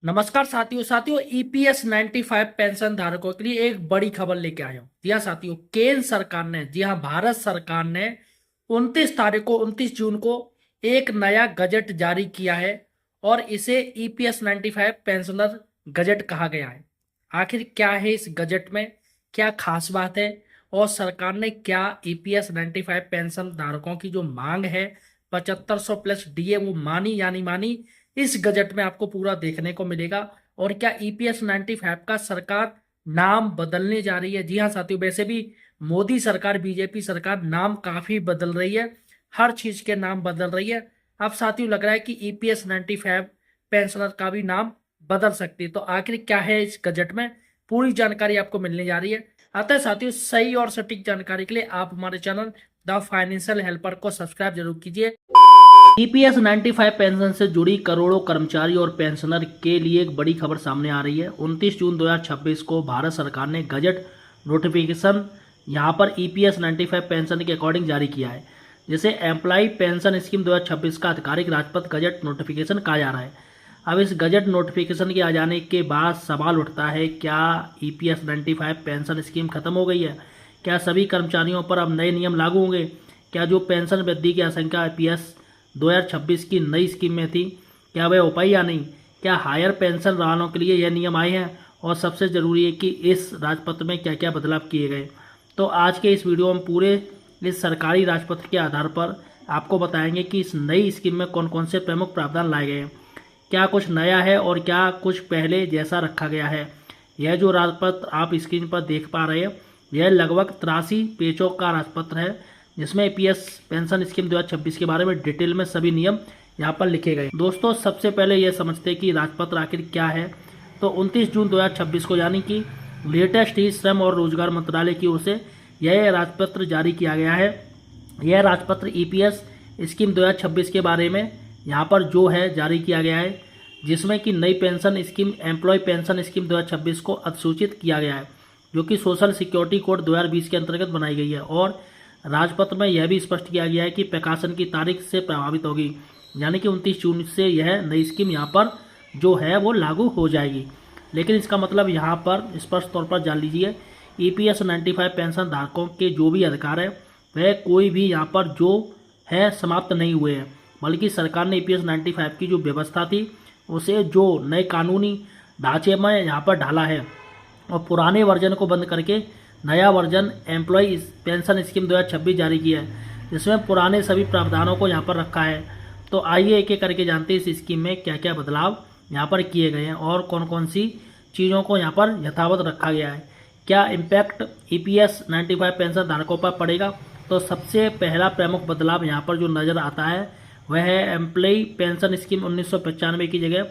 नमस्कार साथियों साथियों ईपीएस 95 पेंशन धारकों के लिए एक बड़ी खबर लेके आया हूं। जी हाँ साथियों, केंद्र सरकार ने, जी हाँ भारत सरकार ने 29 जून को एक नया गजट जारी किया है और इसे ईपीएस 95 पेंशनर गजट कहा गया है। आखिर क्या है इस गजट में, क्या खास बात है और सरकार ने क्या ईपीएस 95 पेंशन धारकों की जो मांग है 7500 प्लस डीए वो मानी या नहीं मानी, इस गजट में आपको पूरा देखने को मिलेगा। और क्या ईपीएस 95 का सरकार नाम बदलने जा रही है। जी हाँ साथियों, वैसे भी मोदी सरकार, बीजेपी सरकार नाम काफी बदल रही है, हर चीज के नाम बदल रही है। अब साथियों लग रहा है कि ईपीएस 95 पेंशनर का भी नाम बदल सकती है। तो आखिर क्या है इस गजट में, पूरी जानकारी आपको मिलने जा रही है। अतः साथियों, सही और सटीक जानकारी के लिए आप हमारे चैनल द फाइनेंशियल हेल्पर को सब्सक्राइब जरूर कीजिए। ईपीएस 95 पेंशन से जुड़ी करोड़ों कर्मचारी और पेंशनर के लिए एक बड़ी खबर सामने आ रही है। 29 जून 2026 को भारत सरकार ने गजट नोटिफिकेशन यहां पर ईपीएस 95 पेंशन के अकॉर्डिंग जारी किया है, जिसे एम्प्लॉय पेंशन स्कीम 2026 का आधिकारिक राजपत्र गजट नोटिफिकेशन कहा जा रहा है। अब इस गजट नोटिफिकेशन के आ जाने के बाद सवाल उठता है, क्या ईपीएस 95 पेंशन स्कीम खत्म हो गई है? क्या सभी कर्मचारियों पर अब नए नियम लागू होंगे? क्या जो पेंशन वृद्धि की आशंका ईपीएस 2026 की नई स्कीम में थी, क्या वह हो पाई या नहीं? क्या हायर पेंशन वालों के लिए यह नियम आए हैं? और सबसे ज़रूरी है कि इस राजपत्र में क्या क्या बदलाव किए गए। तो आज के इस वीडियो में पूरे इस सरकारी राजपत्र के आधार पर आपको बताएंगे कि इस नई स्कीम में कौन कौन से प्रमुख प्रावधान लाए गए हैं, क्या कुछ नया है और क्या कुछ पहले जैसा रखा गया है। यह जो राजपत्र आप स्क्रीन पर देख पा रहे हैं, यह लगभग 83 पेजों का राजपत्र है, जिसमें ईपीएस पेंशन स्कीम 2026 के बारे में डिटेल में सभी नियम यहाँ पर लिखे गए। दोस्तों सबसे पहले यह समझते हैं कि राजपत्र आखिर क्या है। तो 29 जून 2026 को यानी कि लेटेस्ट ही श्रम और रोजगार मंत्रालय की ओर से यह राजपत्र जारी किया गया है। यह राजपत्र ईपीएस स्कीम 2026 के बारे में यहाँ पर जो है जारी किया गया है, जिसमें कि नई pension scheme employ pension scheme 2026 को अधिसूचित किया गया है, जो कि सोशल सिक्योरिटी कोड 2020 के अंतर्गत बनाई गई है। और राजपत्र में यह भी स्पष्ट किया गया है कि प्रकाशन की तारीख से प्रभावित होगी, यानी कि 29 जून से यह नई स्कीम यहाँ पर जो है वो लागू हो जाएगी। लेकिन इसका मतलब यहाँ पर स्पष्ट तौर पर जान लीजिए, ईपीएस 95 पेंशन धारकों के जो भी अधिकार है वह कोई भी यहाँ पर जो है समाप्त नहीं हुए हैं, बल्कि सरकार ने ईपीएस 95 की जो व्यवस्था थी उसे जो नए कानूनी ढांचे में यहाँ पर ढाला है और पुराने वर्जन को बंद करके नया वर्जन एम्प्लॉय पेंशन स्कीम 2026 जारी किया है, जिसमें पुराने सभी प्रावधानों को यहाँ पर रखा है। तो आइए एक एक करके जानते हैं इस स्कीम में क्या क्या बदलाव यहाँ पर किए गए हैं और कौन कौन सी चीज़ों को यहाँ पर यथावत रखा गया है। क्या इम्पैक्ट ईपीएस 95 पेंशन धारकों पर पड़ेगा? तो सबसे पहला प्रमुख बदलाव यहाँ पर जो नज़र आता है वह है एम्प्लॉय पेंशन स्कीम 1995 की जगह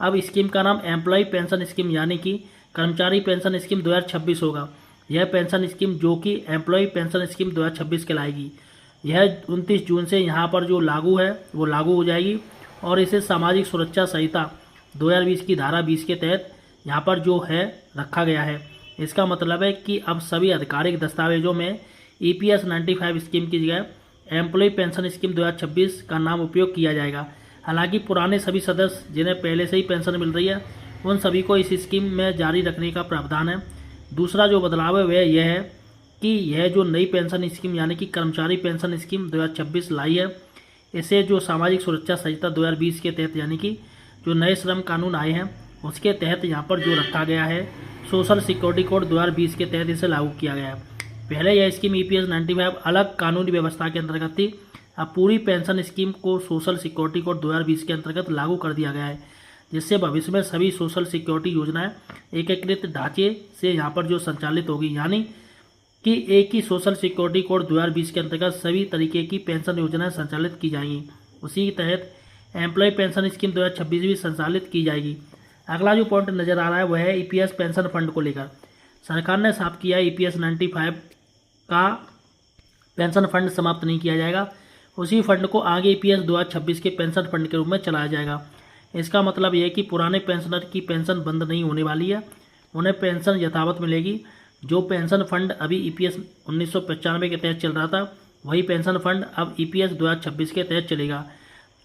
अब स्कीम का नाम एम्प्लॉय पेंशन स्कीम यानी कि कर्मचारी पेंशन स्कीम 2026 होगा। यह पेंशन स्कीम जो कि एम्प्लॉय पेंशन स्कीम 2026 कहलाएगी, यह 29 जून से यहाँ पर जो लागू है वो लागू हो जाएगी और इसे सामाजिक सुरक्षा संहिता 2020 की धारा 20 के तहत यहाँ पर जो है रखा गया है। इसका मतलब है कि अब सभी आधिकारिक दस्तावेजों में ईपीएस 95 स्कीम की जगह एम्प्लॉय पेंशन स्कीम 2026 का नाम उपयोग किया जाएगा। हालांकि पुराने सभी सदस्य जिन्हें पहले से ही पेंशन मिल रही है उन सभी को इस स्कीम में जारी रखने का प्रावधान है। दूसरा जो बदलाव है वह यह है कि यह जो नई पेंशन स्कीम यानी कि कर्मचारी पेंशन स्कीम 2026 लाई है, इसे जो सामाजिक सुरक्षा संहिता 2020 के तहत यानी कि जो नए श्रम कानून आए हैं उसके तहत यहाँ पर जो रखा गया है, सोशल सिक्योरिटी कोड 2020 के तहत इसे लागू किया गया है। पहले यह स्कीम ईपीएस 95 अलग कानूनी व्यवस्था के अंतर्गत थी, अब पूरी पेंशन स्कीम को सोशल सिक्योरिटी कोड 2020 के अंतर्गत लागू कर दिया गया है, जिससे भविष्य में सभी सोशल सिक्योरिटी योजनाएं एकीकृत ढांचे से यहाँ पर जो संचालित होगी, यानी कि एक ही सोशल सिक्योरिटी कोड 2020 के अंतर्गत सभी तरीके की पेंशन योजनाएं संचालित की जाएंगी। उसी के तहत एम्प्लॉय पेंशन स्कीम 2026 भी संचालित की जाएगी। अगला जो पॉइंट नजर आ रहा है वह है ईपीएस पेंशन फंड को लेकर। सरकार ने साफ किया है ईपीएस 95 का पेंशन फंड समाप्त नहीं किया जाएगा, उसी फंड को आगे ईपीएस 2026 के पेंशन फंड के रूप में चलाया जाएगा। इसका मतलब यह है कि पुराने पेंशनर की पेंशन बंद नहीं होने वाली है, उन्हें पेंशन यथावत मिलेगी। जो पेंशन फंड अभी ईपीएस 1995 के तहत चल रहा था वही पेंशन फंड अब ईपीएस 2026 के तहत चलेगा।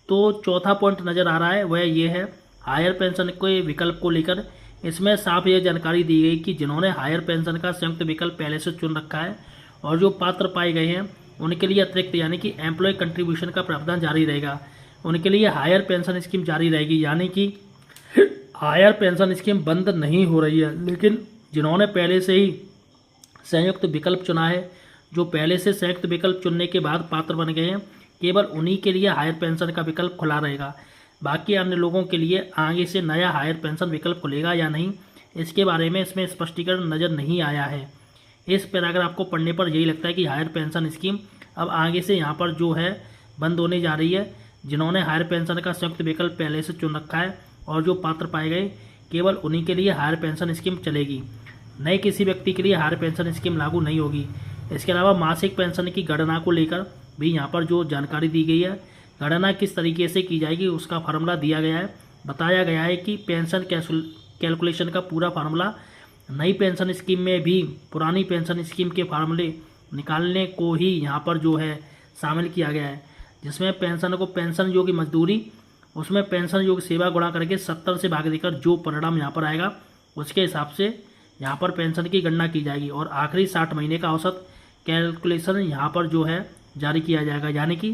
तो चौथा पॉइंट नज़र आ रहा है वह ये है हायर पेंशन के विकल्प को लेकर इसमें साफ यह जानकारी दी गई कि जिन्होंने हायर पेंशन का संयुक्त विकल्प पहले से चुन रखा है और जो पात्र पाए गए हैं उनके लिए अतिरिक्त यानी कि एम्प्लॉय कंट्रीब्यूशन का प्रावधान जारी रहेगा। उनके लिए हायर पेंशन स्कीम जारी रहेगी, यानी कि हायर पेंशन स्कीम बंद नहीं हो रही है। लेकिन जिन्होंने पहले से ही संयुक्त विकल्प चुना है, जो पहले से संयुक्त विकल्प चुनने के बाद पात्र बन गए हैं, केवल उन्हीं के लिए हायर पेंशन का विकल्प खुला रहेगा। बाकी अन्य लोगों के लिए आगे से नया हायर पेंशन विकल्प खुलेगा या नहीं, इसके बारे में इसमें स्पष्टीकरण नज़र नहीं आया है। इस पैराग्राफ को पढ़ने पर यही लगता है कि हायर पेंशन स्कीम अब आगे से यहाँ पर जो है बंद होने जा रही है। जिन्होंने हायर पेंशन का संयुक्त विकल्प पहले से चुन रखा है और जो पात्र पाए गए, केवल उन्हीं के लिए हायर पेंशन स्कीम चलेगी। नए किसी व्यक्ति के लिए हायर पेंशन स्कीम लागू नहीं होगी। इसके अलावा मासिक पेंशन की गणना को लेकर भी यहाँ पर जो जानकारी दी गई है, गणना किस तरीके से की जाएगी उसका फार्मूला दिया गया है। बताया गया है कि पेंशन कैलकुलेशन का पूरा फार्मूला नई पेंशन स्कीम में भी पुरानी पेंशन स्कीम के फार्मूले निकालने को ही यहाँ पर जो है शामिल किया गया है, जिसमें पेंशन को पेंशन योग्य मजदूरी उसमें पेंशन योग्य सेवा गुणा करके 70 से भाग देकर जो परिणाम यहाँ पर आएगा उसके हिसाब से यहाँ पर पेंशन की गणना की जाएगी और आखिरी 60 महीने का औसत कैलकुलेशन यहाँ पर जो है जारी किया जाएगा। यानी कि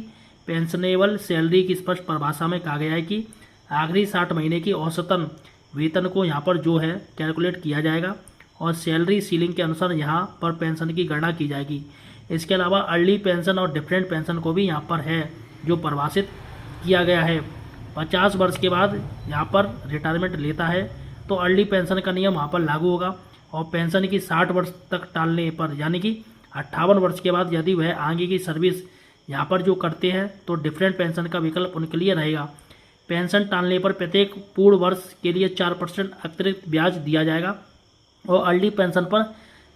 पेंशनेबल सैलरी की स्पष्ट परिभाषा में कहा गया है कि आखिरी 60 महीने की औसतन वेतन को यहाँ पर जो है कैलकुलेट किया जाएगा और सैलरी सीलिंग के अनुसार यहाँ पर पेंशन की गणना की जाएगी। इसके अलावा अर्ली पेंशन और डिफरेंट पेंशन को भी यहाँ पर है जो परिभाषित किया गया है। 50 वर्ष के बाद यहाँ पर रिटायरमेंट लेता है तो अर्ली पेंशन का नियम वहाँ पर लागू होगा और पेंशन की 60 वर्ष तक टालने पर यानी कि 58 वर्ष के बाद यदि वह आगे की सर्विस यहाँ पर जो करते हैं तो डिफरेंट पेंशन का विकल्प उनके लिए रहेगा। पेंशन टालने पर प्रत्येक पूर्ण वर्ष के लिए 4% अतिरिक्त ब्याज दिया जाएगा और अर्ली पेंशन पर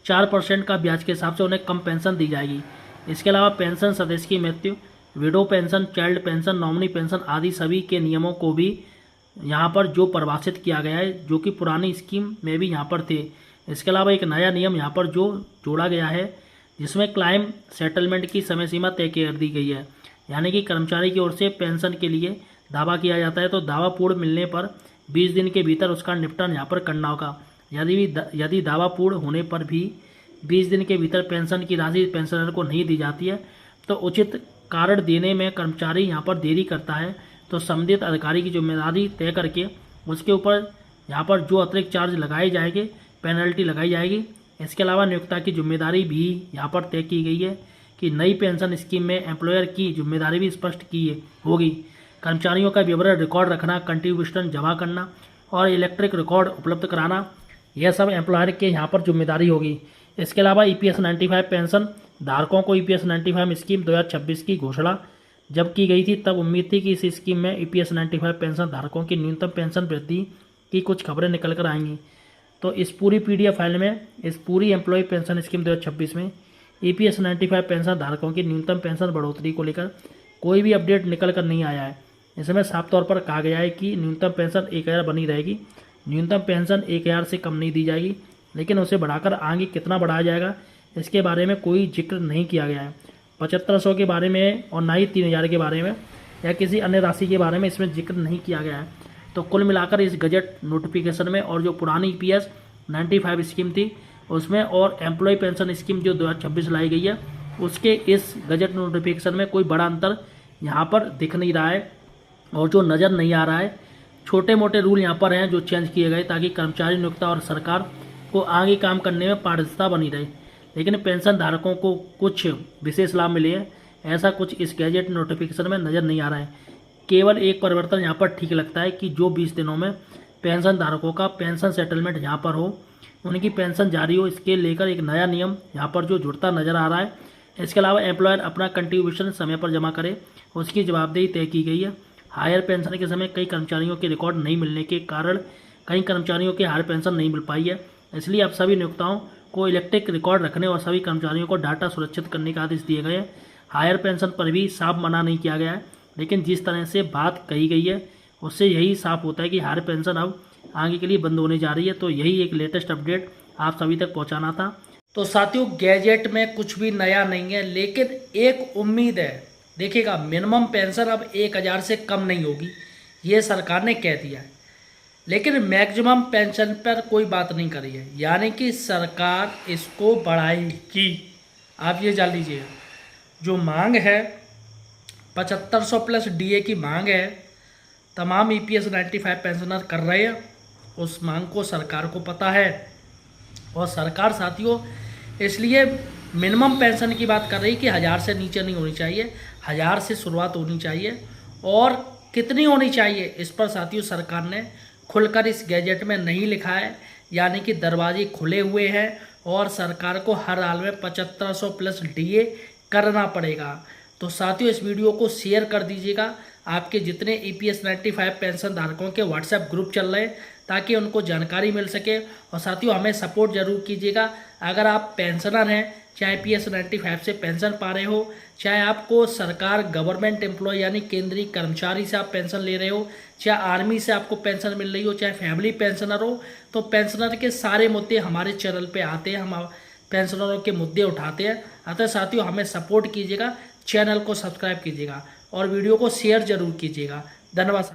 4% का ब्याज के हिसाब से उन्हें कम पेंशन दी जाएगी। इसके अलावा पेंशन सदस्य की मृत्यु, window pension, child pension, nominee pension आदि सभी के नियमों को भी यहाँ पर जो परिभाषित किया गया है, जो कि पुरानी स्कीम में भी यहाँ पर थे। इसके अलावा एक नया नियम यहाँ पर जो जोड़ा गया है जिसमें क्लाइम सेटलमेंट की समय सीमा तय कर दी गई है। यानी कि कर्मचारी की ओर से पेंशन के लिए दावा किया जाता है तो दावा पूर्ण मिलने पर 20 दिन के भीतर उसका निपटान यहाँ पर करना होगा। यदि दावा पूर्ण होने पर भी 20 दिन के भीतर पेंशन की राशि पेंशनर को नहीं दी जाती है तो उचित कारण देने में कर्मचारी यहाँ पर देरी करता है तो संबंधित अधिकारी की जिम्मेदारी तय करके उसके ऊपर यहाँ पर जो अतिरिक्त चार्ज लगाए जाएंगे, पेनल्टी लगाई जाएगी। इसके अलावा नियोक्ता की जिम्मेदारी भी यहाँ पर तय की गई है कि नई पेंशन स्कीम में एम्प्लॉयर की जिम्मेदारी भी स्पष्ट की होगी। कर्मचारियों का विवरण रिकॉर्ड रखना, कंट्रीब्यूशन जमा करना और इलेक्ट्रिक रिकॉर्ड उपलब्ध कराना, यह सब एम्प्लॉयर के यहाँ पर जिम्मेदारी होगी। इसके अलावा EPS 95 पेंशन धारकों को EPS 95 स्कीम 2026 की घोषणा जब की गई थी तब उम्मीद थी कि इस स्कीम में EPS 95 पेंशन धारकों की न्यूनतम पेंशन वृद्धि की कुछ खबरें निकल कर आएंगी। तो इस पूरी PDF फाइल में इस पूरी एम्प्लॉय पेंशन स्कीम 2026 में EPS 95 पेंशन धारकों की न्यूनतम पेंशन बढ़ोतरी को लेकर कोई भी अपडेट निकल कर नहीं आया है। इसमें साफ तौर पर कहा गया है कि न्यूनतम पेंशन 1000 बनी रहेगी। न्यूनतम पेंशन 1000 से कम नहीं दी जाएगी, लेकिन उसे बढ़ाकर आगे कितना बढ़ाया जाएगा इसके बारे में कोई जिक्र नहीं किया गया है। 7500 के बारे में और ना ही 3000 के बारे में या किसी अन्य राशि के बारे में इसमें जिक्र नहीं किया गया है। तो कुल मिलाकर इस गजट नोटिफिकेशन में और जो पुरानी EPS 95 स्कीम थी उसमें और एम्प्लॉय पेंशन स्कीम जो 2026 लाई गई है उसके इस गजट नोटिफिकेशन में कोई बड़ा अंतर यहाँ पर दिख नहीं रहा है और जो नज़र नहीं आ रहा है। छोटे मोटे रूल यहाँ पर हैं जो चेंज किए गए ताकि कर्मचारी नियोक्ता और सरकार को आगे काम करने में पारदर्शिता बनी रहे, लेकिन पेंशन धारकों को कुछ विशेष लाभ मिले हैं ऐसा कुछ इस गैजेट नोटिफिकेशन में नज़र नहीं आ रहा है। केवल एक परिवर्तन यहाँ पर ठीक लगता है कि जो 20 दिनों में पेंशन धारकों का पेंशन सेटलमेंट यहाँ पर हो, उनकी पेंशन जारी हो, इसके लेकर एक नया नियम यहाँ पर जो जुड़ता नज़र आ रहा है। इसके अलावा एम्प्लॉयर अपना कंट्रीब्यूशन समय पर जमा करे, उसकी जवाबदेही तय की गई है। हायर पेंशन के समय कई कर्मचारियों के रिकॉर्ड नहीं मिलने के कारण कई कर्मचारियों के हायर पेंशन नहीं मिल पाई है, इसलिए अब सभी नियोक्ताओं को इलेक्ट्रिक रिकॉर्ड रखने और सभी कर्मचारियों को डाटा सुरक्षित करने का आदेश दिए गए हैं। हायर पेंशन पर भी साफ मना नहीं किया गया है, लेकिन जिस तरह से बात कही गई है उससे यही साफ होता है कि हायर पेंशन अब आगे के लिए बंद होने जा रही है। तो यही एक लेटेस्ट अपडेट आप सभी तक पहुंचाना था। तो साथियों, गैजेट में कुछ भी नया नहीं है, लेकिन एक उम्मीद है। देखिएगा, मिनिमम पेंशन अब 1000 से कम नहीं होगी, ये सरकार ने कह दिया है। लेकिन मैक्सिमम पेंशन पर कोई बात नहीं करी है, यानी कि सरकार इसको बढ़ाएगी। आप ये जान लीजिएगा, जो मांग है 7500 प्लस डीए की मांग है, तमाम ईपीएस 95 पेंशनर कर रहे हैं। उस मांग को सरकार को पता है और सरकार साथियों इसलिए मिनिमम पेंशन की बात कर रही कि 1000 से नीचे नहीं होनी चाहिए, 1000 से शुरुआत होनी चाहिए। और कितनी होनी चाहिए इस पर साथियों सरकार ने खुलकर इस गैजेट में नहीं लिखा है, यानी कि दरवाजे खुले हुए हैं और सरकार को हर हाल में 7500 प्लस डीए करना पड़ेगा। तो साथियों इस वीडियो को शेयर कर दीजिएगा, आपके जितने ईपीएस 95 पेंशन धारकों के व्हाट्सएप ग्रुप चल रहे हैं, ताकि उनको जानकारी मिल सके। और साथियों हमें सपोर्ट जरूर कीजिएगा। अगर आप पेंशनर हैं, चाहे ईपीएस 95 से पेंशन पा रहे हो, चाहे आपको सरकार गवर्नमेंट एम्प्लॉय यानी केंद्रीय कर्मचारी से आप पेंशन ले रहे हो, चाहे आर्मी से आपको पेंशन मिल रही हो, चाहे फैमिली पेंशनर हो, तो पेंशनर के सारे मुद्दे हमारे चैनल पे आते हैं, हम पेंशनरों के मुद्दे उठाते हैं। अतः साथियों हमें सपोर्ट कीजिएगा, चैनल को सब्सक्राइब कीजिएगा और वीडियो को शेयर जरूर कीजिएगा। धन्यवाद।